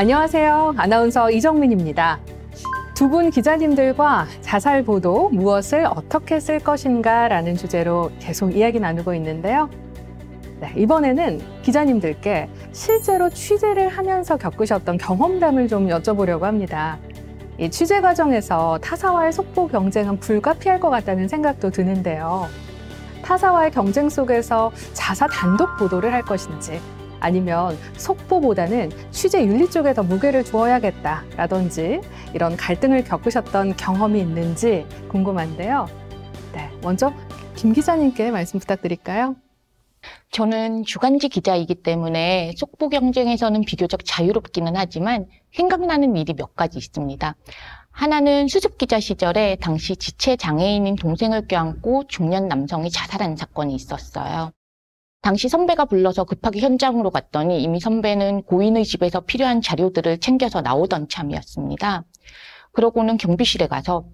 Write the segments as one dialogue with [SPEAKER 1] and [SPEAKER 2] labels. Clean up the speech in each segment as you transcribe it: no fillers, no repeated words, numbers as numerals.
[SPEAKER 1] 안녕하세요. 아나운서 이정민입니다. 두 분 기자님들과 자살 보도 무엇을 어떻게 쓸 것인가 라는 주제로 계속 이야기 나누고 있는데요. 네, 이번에는 기자님들께 실제로 취재를 하면서 겪으셨던 경험담을 좀 여쭤보려고 합니다. 이 취재 과정에서 타사와의 속보 경쟁은 불가피할 것 같다는 생각도 드는데요. 타사와의 경쟁 속에서 자사 단독 보도를 할 것인지, 아니면 속보보다는 취재 윤리 쪽에 더 무게를 두어야겠다라든지 이런 갈등을 겪으셨던 경험이 있는지 궁금한데요. 네, 먼저 김 기자님께 말씀 부탁드릴까요?
[SPEAKER 2] 저는 주간지 기자이기 때문에 속보 경쟁에서는 비교적 자유롭기는 하지만 생각나는 일이 몇 가지 있습니다. 하나는 수습 기자 시절에 당시 지체 장애인인 동생을 껴안고 중년 남성이 자살한 사건이 있었어요. 당시 선배가 불러서 급하게 현장으로 갔더니 이미 선배는 고인의 집에서 필요한 자료들을 챙겨서 나오던 참이었습니다. 그러고는 경비실에 가서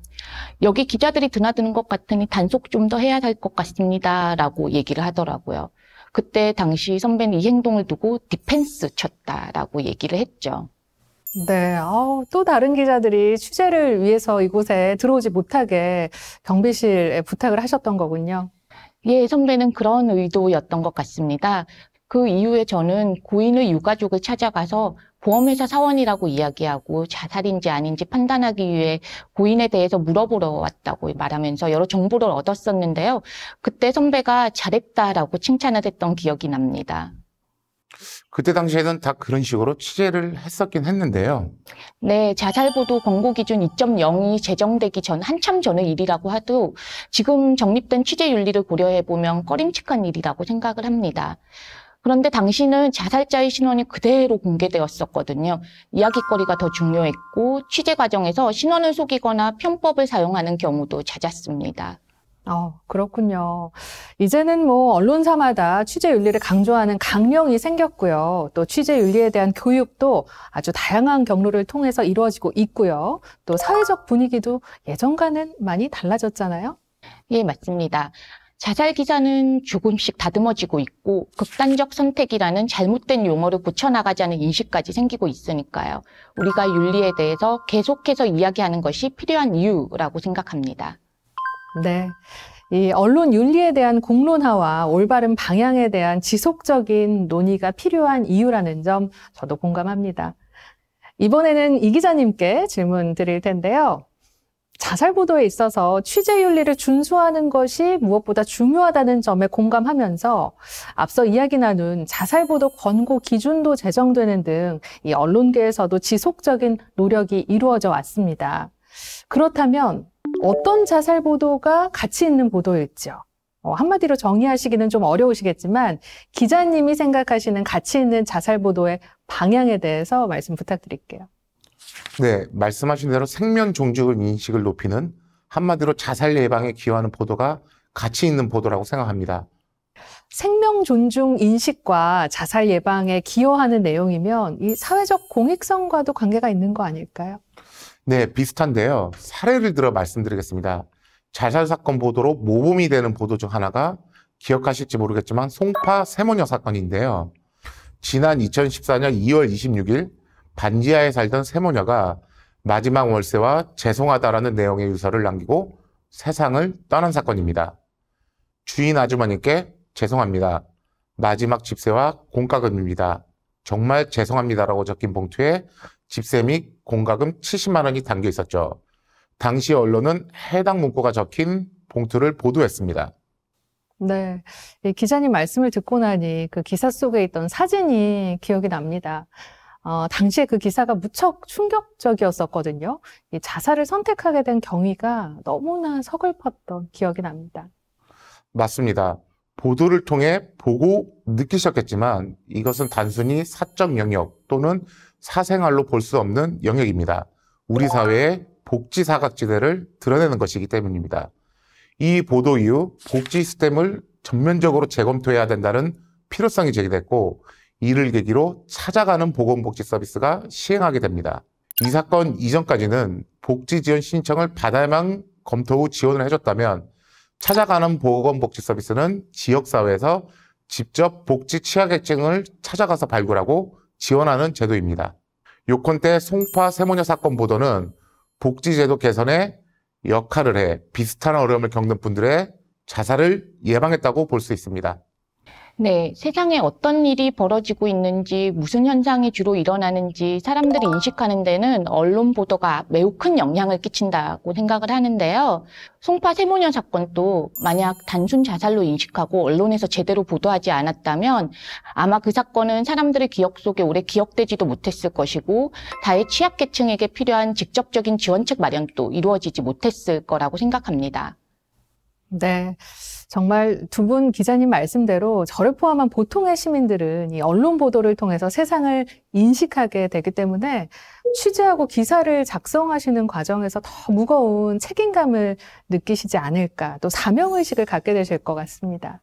[SPEAKER 2] 여기 기자들이 드나드는 것 같으니 단속 좀 더 해야 할 것 같습니다 라고 얘기를 하더라고요. 그때 당시 선배는 이 행동을 두고 디펜스 쳤다라고 얘기를 했죠.
[SPEAKER 1] 네, 또 다른 기자들이 취재를 위해서 이곳에 들어오지 못하게 경비실에 부탁을 하셨던 거군요.
[SPEAKER 2] 예, 선배는 그런 의도였던 것 같습니다. 그 이후에 저는 고인의 유가족을 찾아가서 보험회사 사원이라고 이야기하고 자살인지 아닌지 판단하기 위해 고인에 대해서 물어보러 왔다고 말하면서 여러 정보를 얻었었는데요. 그때 선배가 잘했다라고 칭찬을 했던 기억이 납니다.
[SPEAKER 3] 그때 당시에는 다 그런 식으로 취재를 했었긴 했는데요.
[SPEAKER 2] 네, 자살보도 권고기준 2.0이 제정되기 전 한참 전의 일이라고 해도 지금 정립된 취재윤리를 고려해보면 꺼림칙한 일이라고 생각을 합니다. 그런데 당시는 자살자의 신원이 그대로 공개되었었거든요. 이야깃거리가 더 중요했고 취재 과정에서 신원을 속이거나 편법을 사용하는 경우도 잦았습니다.
[SPEAKER 1] 그렇군요. 이제는 언론사마다 취재 윤리를 강조하는 강령이 생겼고요. 또 취재 윤리에 대한 교육도 아주 다양한 경로를 통해서 이루어지고 있고요. 또 사회적 분위기도 예전과는 많이 달라졌잖아요.
[SPEAKER 2] 예, 맞습니다. 자살 기사는 조금씩 다듬어지고 있고 극단적 선택이라는 잘못된 용어를 고쳐나가자는 인식까지 생기고 있으니까요. 우리가 윤리에 대해서 계속해서 이야기하는 것이 필요한 이유라고 생각합니다.
[SPEAKER 1] 네, 이 언론 윤리에 대한 공론화와 올바른 방향에 대한 지속적인 논의가 필요한 이유라는 점 저도 공감합니다. 이번에는 이 기자님께 질문 드릴 텐데요. 자살 보도에 있어서 취재 윤리를 준수하는 것이 무엇보다 중요하다는 점에 공감하면서 앞서 이야기 나눈 자살 보도 권고 기준도 제정되는 등 이 언론계에서도 지속적인 노력이 이루어져 왔습니다. 그렇다면 어떤 자살 보도가 가치 있는 보도일지요? 한마디로 정의하시기는 좀 어려우시겠지만 기자님이 생각하시는 가치 있는 자살 보도의 방향에 대해서 말씀 부탁드릴게요.
[SPEAKER 3] 네, 말씀하신 대로 생명 존중 인식을 높이는 한마디로 자살 예방에 기여하는 보도가 가치 있는 보도라고 생각합니다.
[SPEAKER 1] 생명 존중 인식과 자살 예방에 기여하는 내용이면 이 사회적 공익성과도 관계가 있는 거 아닐까요?
[SPEAKER 3] 네, 비슷한데요. 사례를 들어 말씀드리겠습니다. 자살 사건 보도로 모범이 되는 보도 중 하나가 기억하실지 모르겠지만 송파 세모녀 사건인데요. 지난 2014년 2월 26일 반지하에 살던 세모녀가 마지막 월세와 죄송하다라는 내용의 유서를 남기고 세상을 떠난 사건입니다. 주인 아주머니께 죄송합니다. 마지막 집세와 공과금입니다. 정말 죄송합니다라고 적힌 봉투에 집세 및 공과금 70만 원이 담겨 있었죠. 당시 언론은 해당 문구가 적힌 봉투를 보도했습니다.
[SPEAKER 1] 네, 기자님 말씀을 듣고 나니 그 기사 속에 있던 사진이 기억이 납니다. 당시에 그 기사가 무척 충격적이었었거든요. 이 자살을 선택하게 된 경위가 너무나 서글펐던 기억이 납니다.
[SPEAKER 3] 맞습니다. 보도를 통해 보고 느끼셨겠지만 이것은 단순히 사적 영역 또는 사생활로 볼 수 없는 영역입니다. 우리 사회의 복지 사각지대를 드러내는 것이기 때문입니다. 이 보도 이후 복지 시스템을 전면적으로 재검토해야 된다는 필요성이 제기됐고 이를 계기로 찾아가는 보건복지 서비스가 시행하게 됩니다. 이 사건 이전까지는 복지 지원 신청을 받아야만 검토 후 지원을 해줬다면 찾아가는 보건복지 서비스는 지역사회에서 직접 복지 취약계층을 찾아가서 발굴하고 지원하는 제도입니다. 요컨대 송파 세모녀 사건 보도는 복지제도 개선에 역할을 해 비슷한 어려움을 겪는 분들의 자살을 예방했다고 볼 수 있습니다.
[SPEAKER 2] 네, 세상에 어떤 일이 벌어지고 있는지, 무슨 현상이 주로 일어나는지 사람들이 인식하는 데는 언론 보도가 매우 큰 영향을 끼친다고 생각을 하는데요. 송파 세모녀 사건도 만약 단순 자살로 인식하고 언론에서 제대로 보도하지 않았다면 아마 그 사건은 사람들의 기억 속에 오래 기억되지도 못했을 것이고 다의 취약계층에게 필요한 직접적인 지원책 마련도 이루어지지 못했을 거라고 생각합니다.
[SPEAKER 1] 네. 정말 두 분 기자님 말씀대로 저를 포함한 보통의 시민들은 이 언론 보도를 통해서 세상을 인식하게 되기 때문에 취재하고 기사를 작성하시는 과정에서 더 무거운 책임감을 느끼시지 않을까, 또 사명의식을 갖게 되실 것 같습니다.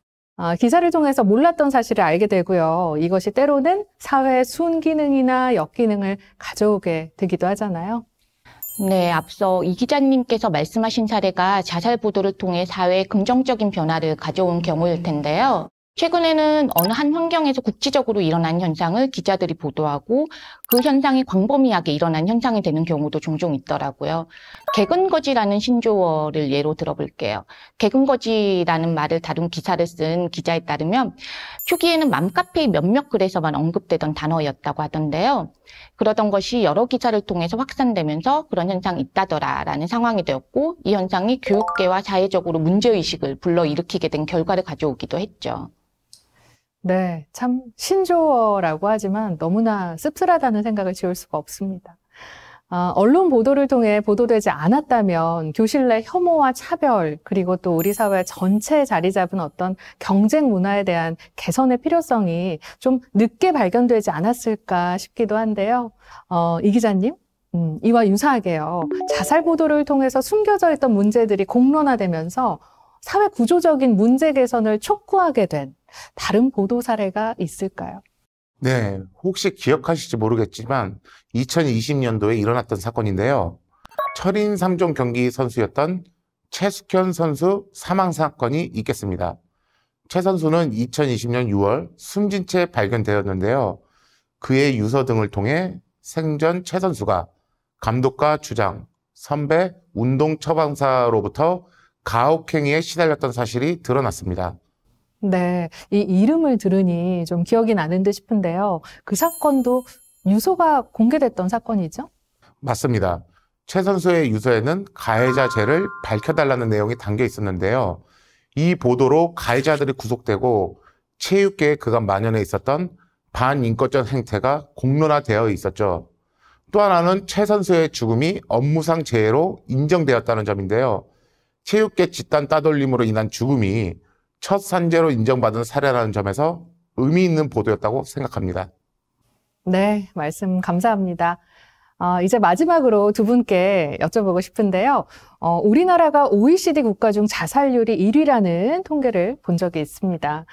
[SPEAKER 1] 기사를 통해서 몰랐던 사실을 알게 되고요. 이것이 때로는 사회의 순기능이나 역기능을 가져오게 되기도 하잖아요.
[SPEAKER 2] 네, 앞서 이 기자님께서 말씀하신 사례가 자살 보도를 통해 사회에 긍정적인 변화를 가져온 경우일 텐데요. 최근에는 어느 한 환경에서 국지적으로 일어난 현상을 기자들이 보도하고 그 현상이 광범위하게 일어난 현상이 되는 경우도 종종 있더라고요. 개근거지라는 신조어를 예로 들어볼게요. 개근거지라는 말을 다룬 기사를 쓴 기자에 따르면 초기에는 맘카페의 몇몇 글에서만 언급되던 단어였다고 하던데요. 그러던 것이 여러 기사를 통해서 확산되면서 그런 현상이 있다더라라는 상황이 되었고 이 현상이 교육계와 사회적으로 문제의식을 불러일으키게 된 결과를 가져오기도 했죠.
[SPEAKER 1] 네, 참 신조어라고 하지만 너무나 씁쓸하다는 생각을 지울 수가 없습니다. 언론 보도를 통해 보도되지 않았다면 교실 내 혐오와 차별, 그리고 또 우리 사회 전체에 자리 잡은 어떤 경쟁 문화에 대한 개선의 필요성이 좀 늦게 발견되지 않았을까 싶기도 한데요. 이 기자님, 이와 유사하게요. 자살 보도를 통해서 숨겨져 있던 문제들이 공론화되면서 사회 구조적인 문제 개선을 촉구하게 된 다른 보도 사례가 있을까요?
[SPEAKER 3] 네, 혹시 기억하실지 모르겠지만 2020년도에 일어났던 사건인데요. 철인 3종 경기 선수였던 최숙현 선수 사망 사건이 있겠습니다. 최 선수는 2020년 6월 숨진 채 발견되었는데요. 그의 유서 등을 통해 생전 최 선수가 감독과 주장, 선배, 운동 처방사로부터 가혹행위에 시달렸던 사실이 드러났습니다.
[SPEAKER 1] 네, 이 이름을 들으니 좀 기억이 나는 듯 싶은데요. 그 사건도 유서가 공개됐던 사건이죠?
[SPEAKER 3] 맞습니다. 최 선수의 유서에는 가해자 죄를 밝혀달라는 내용이 담겨 있었는데요. 이 보도로 가해자들이 구속되고 체육계에 그간 만연해 있었던 반인권적 행태가 공론화되어 있었죠. 또 하나는 최 선수의 죽음이 업무상 재해로 인정되었다는 점인데요. 체육계 집단 따돌림으로 인한 죽음이 첫 산재로 인정받은 사례라는 점에서 의미 있는 보도였다고 생각합니다.
[SPEAKER 1] 네, 말씀 감사합니다. 이제 마지막으로 두 분께 여쭤보고 싶은데요. 우리나라가 OECD 국가 중 자살률이 1위라는 통계를 본 적이 있습니다.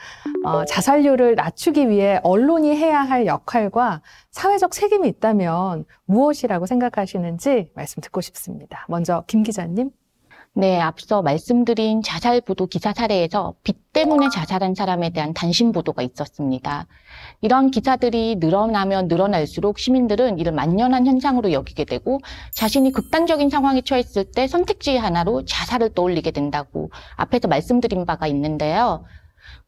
[SPEAKER 1] 자살률을 낮추기 위해 언론이 해야 할 역할과 사회적 책임이 있다면 무엇이라고 생각하시는지 말씀 듣고 싶습니다. 먼저 김 기자님.
[SPEAKER 2] 네, 앞서 말씀드린 자살 보도 기사 사례에서 빚 때문에 자살한 사람에 대한 단신 보도가 있었습니다. 이런 기사들이 늘어나면 늘어날수록 시민들은 이를 만연한 현상으로 여기게 되고 자신이 극단적인 상황에 처했을 때 선택지 하나로 자살을 떠올리게 된다고 앞에서 말씀드린 바가 있는데요.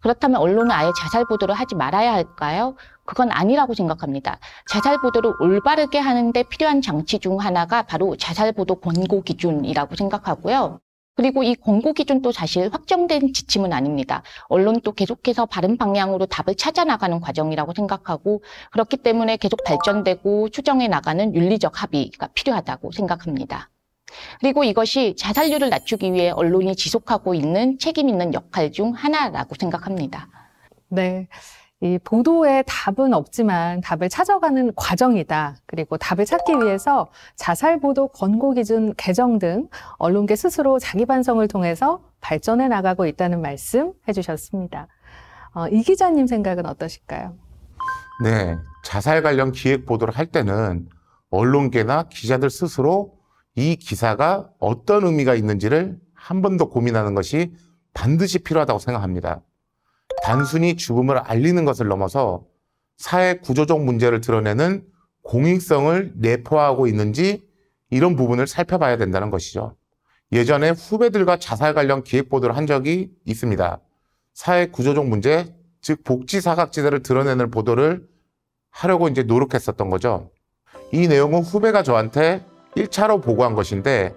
[SPEAKER 2] 그렇다면 언론은 아예 자살 보도를 하지 말아야 할까요? 그건 아니라고 생각합니다. 자살 보도를 올바르게 하는데 필요한 장치 중 하나가 바로 자살 보도 권고 기준이라고 생각하고요. 그리고 이 권고 기준도 사실 확정된 지침은 아닙니다. 언론도 계속해서 바른 방향으로 답을 찾아 나가는 과정이라고 생각하고 그렇기 때문에 계속 발전되고 추정해 나가는 윤리적 합의가 필요하다고 생각합니다. 그리고 이것이 자살률을 낮추기 위해 언론이 지속하고 있는 책임 있는 역할 중 하나라고 생각합니다.
[SPEAKER 1] 네. 이 보도에 답은 없지만 답을 찾아가는 과정이다. 그리고 답을 찾기 위해서 자살보도 권고기준 개정 등 언론계 스스로 자기 반성을 통해서 발전해 나가고 있다는 말씀 해주셨습니다. 이 기자님 생각은 어떠실까요?
[SPEAKER 3] 네, 자살 관련 기획 보도를 할 때는 언론계나 기자들 스스로 이 기사가 어떤 의미가 있는지를 한 번 더 고민하는 것이 반드시 필요하다고 생각합니다. 단순히 죽음을 알리는 것을 넘어서 사회 구조적 문제를 드러내는 공익성을 내포하고 있는지 이런 부분을 살펴봐야 된다는 것이죠. 예전에 후배들과 자살 관련 기획 보도를 한 적이 있습니다. 사회 구조적 문제, 즉 복지 사각지대를 드러내는 보도를 하려고 이제 노력했었던 거죠. 이 내용은 후배가 저한테 1차로 보고한 것인데,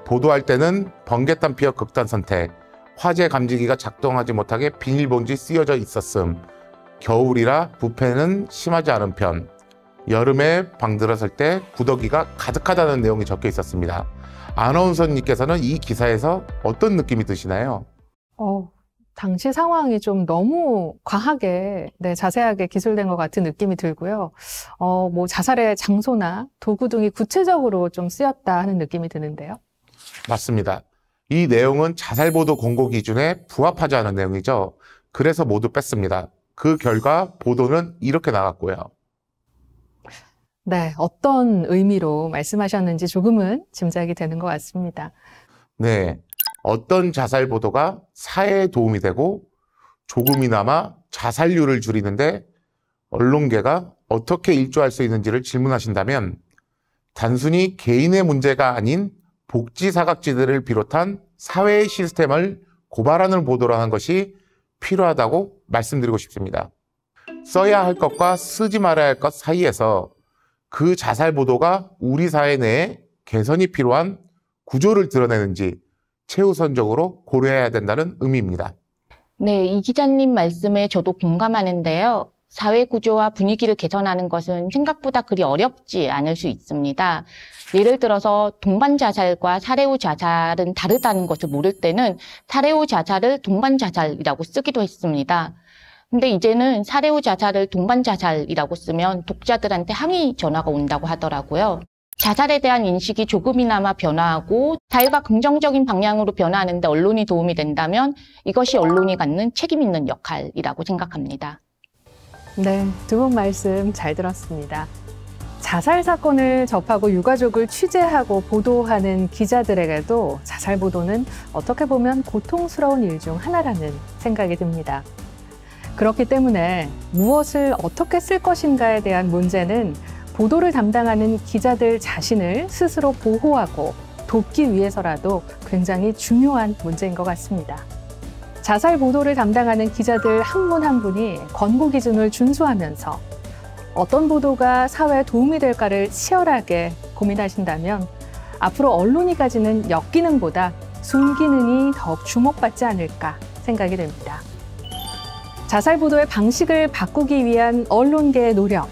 [SPEAKER 3] 보도할 때는 번개탄 피어 극단 선택, 화재 감지기가 작동하지 못하게 비닐봉지 쓰여져 있었음, 겨울이라 부패는 심하지 않은 편, 여름에 방 들어설 때 구더기가 가득하다는 내용이 적혀 있었습니다. 아나운서님께서는 이 기사에서 어떤 느낌이 드시나요?
[SPEAKER 1] 당시 상황이 좀 너무 과하게, 자세하게 기술된 것 같은 느낌이 들고요. 뭐 자살의 장소나 도구 등이 구체적으로 좀 쓰였다 하는 느낌이 드는데요.
[SPEAKER 3] 맞습니다. 이 내용은 자살보도 권고 기준에 부합하지 않은 내용이죠. 그래서 모두 뺐습니다. 그 결과 보도는 이렇게 나갔고요.
[SPEAKER 1] 네, 어떤 의미로 말씀하셨는지 조금은 짐작이 되는 것 같습니다.
[SPEAKER 3] 네, 어떤 자살 보도가 사회에 도움이 되고 조금이나마 자살률을 줄이는데 언론계가 어떻게 일조할 수 있는지를 질문하신다면, 단순히 개인의 문제가 아닌 복지 사각지대를 비롯한 사회의 시스템을 고발하는 보도라는 것이 필요하다고 말씀드리고 싶습니다. 써야 할 것과 쓰지 말아야 할 것 사이에서 그 자살 보도가 우리 사회 내에 개선이 필요한 구조를 드러내는지 최우선적으로 고려해야 된다는 의미입니다.
[SPEAKER 2] 네, 이 기자님 말씀에 저도 공감하는데요. 사회 구조와 분위기를 개선하는 것은 생각보다 그리 어렵지 않을 수 있습니다. 예를 들어서 동반 자살과 사례 후 자살은 다르다는 것을 모를 때는 사례 후 자살을 동반 자살이라고 쓰기도 했습니다. 근데 이제는 사례 후 자살을 동반 자살이라고 쓰면 독자들한테 항의 전화가 온다고 하더라고요. 자살에 대한 인식이 조금이나마 변화하고 사회가 긍정적인 방향으로 변화하는데 언론이 도움이 된다면 이것이 언론이 갖는 책임 있는 역할이라고 생각합니다.
[SPEAKER 1] 네, 두 분 말씀 잘 들었습니다. 자살 사건을 접하고 유가족을 취재하고 보도하는 기자들에게도 자살 보도는 어떻게 보면 고통스러운 일 중 하나라는 생각이 듭니다. 그렇기 때문에 무엇을 어떻게 쓸 것인가에 대한 문제는 보도를 담당하는 기자들 자신을 스스로 보호하고 돕기 위해서라도 굉장히 중요한 문제인 것 같습니다. 자살 보도를 담당하는 기자들 한 분 한 분이 권고 기준을 준수하면서 어떤 보도가 사회에 도움이 될까를 치열하게 고민하신다면 앞으로 언론이 가지는 역기능보다 순기능이 더욱 주목받지 않을까 생각이 됩니다. 자살 보도의 방식을 바꾸기 위한 언론계의 노력,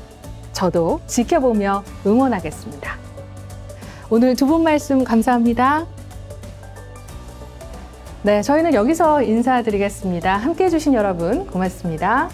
[SPEAKER 1] 저도 지켜보며 응원하겠습니다. 오늘 두 분 말씀 감사합니다. 네, 저희는 여기서 인사드리겠습니다. 함께해 주신 여러분 고맙습니다.